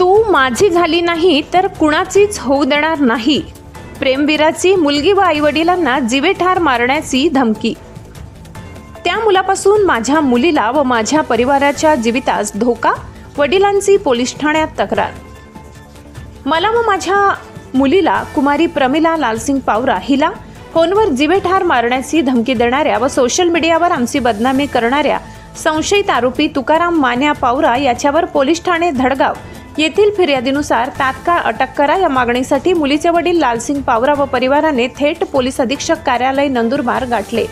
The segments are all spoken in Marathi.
तू माझी झाली नाही तर कुणाचीच होऊ देणार नाही। प्रेमवीराची मुलगी व आईवडिलांना जीवेठार मारण्याची धमकी। त्या मुलापासून माझ्या मुलीला व माझ्या परिवाराच्या जीवितास धोका, वडिलांची पोलीस ठाण्यात तक्रार। मला व माझ्या मुलीला कुमारी प्रमिला लालसिंग पावरा हिला फोनवर जीवेठार मारण्याची धमकी देणाऱ्या व सोशल मीडियावर आमची बदनामी करणाऱ्या संशयित आरोपी तुकाराम मान्या पावरा याच्यावर पोलीस ठाणे धडगाव येथील फिर्यादीनुसार तात्काळ अटक करा या मागणीसाठी मुलीचे वडील लालसिंग पावरा व परिवाराने थेट पोलीस अधीक्षक कार्यालय नंदुरबार गाठले।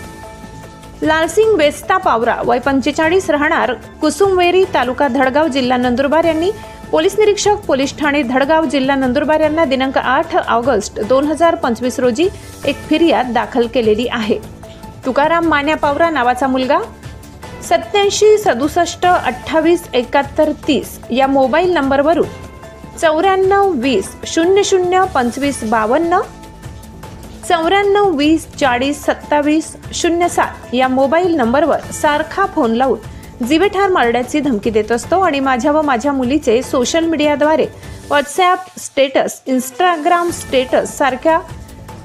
लालसिंग वेस्ता पावरा वय 45 राहणार कुसुमवेरी तालुका धडगाव जिल्हा नंदुरबार यांनी पोलीस निरीक्षक पोलीस ठाणे धडगाव जिल्हा नंदुरबार यांना दिनांक 8 ऑगस्ट 2025 रोजी एक फिर्याद दाखल केलेली आहे। तुकाराम मान्या पावरा नावाचा मुलगा 87 67 28 71 30 या मोबाईल नंबरवरून 94 20 00 25 52 94 20 40 27 07 या मोबाईल नंबरवर सारखा फोन लावून जीवेठार मारण्याची धमकी देत असतो आणि माझ्या व माझ्या मुलीचे सोशल मीडियाद्वारे व्हॉट्सॲप स्टेटस, इंस्टाग्राम स्टेटस सारख्या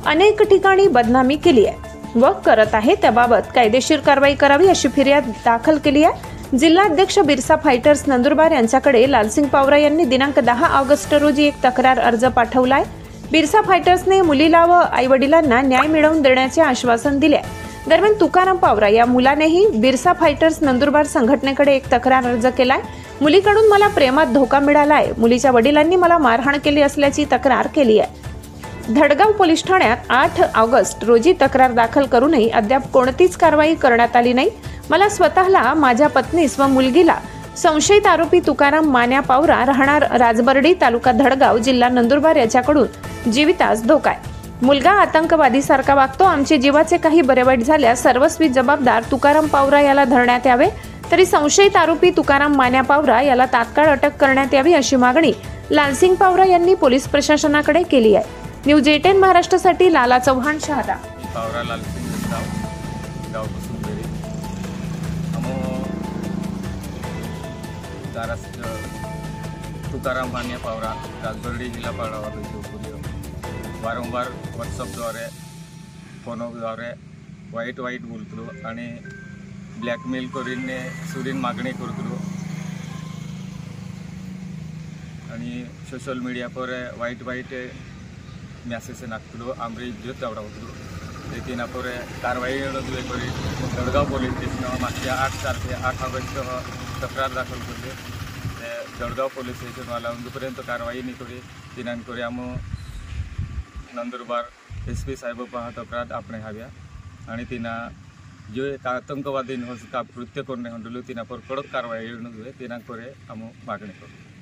अनेक ठिकाणी बदनामी केली आहे व करत आहे। त्याबाबत कायदेशीर कारवाई करावी अशी फिर्याद दाखल केली आहे। जिल्हाध्यक्ष बिरसा फायटर्स नंदुरबार यांच्याकडे लालसिंग पावरा यांनी दिनांक 10 ऑगस्ट रोजी एक तक्रार अर्ज पाठवला आहे। बिरसा फायटर्सने मुलीला व आईवडिलांना न्याय मिळवून देण्याचे आश्वासन दिले आहे। दरम्यान तुकाराम पावरा या मुलानेही बिरसा फायटर्स नंदुरबार संघटनेकडे एक तक्रार अर्ज केलाय। मुलीकडून मला प्रेमात धोका मिळाला आहे, मुलीच्या वडिलांनी मला मारहाण केली असल्याची तक्रार केली आहे। धडगाव पोलीस ठाण्यात 8 ऑगस्ट रोजी तक्रार दाखल करूनही अद्याप कोणतीच कारवाई करण्यात आली नाही। मला स्वतःला, माझ्या पत्नीस व मुलगीला संशयित आरोपी तुकाराम मान्या पावरा राहणार राजबर्डी तालुका धडगाव जिल्हा नंदुरबार याच्याकडून जीवितास धोका आहे। मुलगा आतंकवादीसारखा वागतो, आमचे जीवाचे काही बरे वाईट झाल्यास सर्वस्वी जबाबदार तुकाराम पावरा याला धरण्यात यावे, तरी संशयित आरोपी तुकाराम मान्या पावरा याला तात्काळ अटक करण्यात यावी अशी मागणी लालसिंग पावरा यांनी पोलीस प्रशासनाकडे केली आहे। न्यूज 18 महाराष्ट्रासाठी लाला चव्हाण शहादा। पावरा लालसिंग गाव कुसुमवेरी तुकाराम मान्या पावरा राजबर्डी जिल्हा पाडावा वारंवार व्हॉट्सअपद्वारे फोनद्वारे वाईट बोलतलो आणि ब्लॅकमेल करून सुरीन मागणी करतलो आणि सोशल मीडिया पर वाईट मेसेज नाखतलो आमरी इज्जत दावडावतलो लेकिन पर कारवाई करी जळगाव पोलीस स्टेशन मागच्या 8 ऑगस्ट तक्रार दाखल करले जळगाव पोलीस स्टेशन वाला पर्यंत कारवाई नहीं करी दिनांक आम नंदुरबार SP साहेब पहा तक्रार आपणे हाव्या आणि तिना जे आतंकवादी कृत्य करणे हंडलो तिना पर कडक कारवाई तिना करे आम मागणी करू।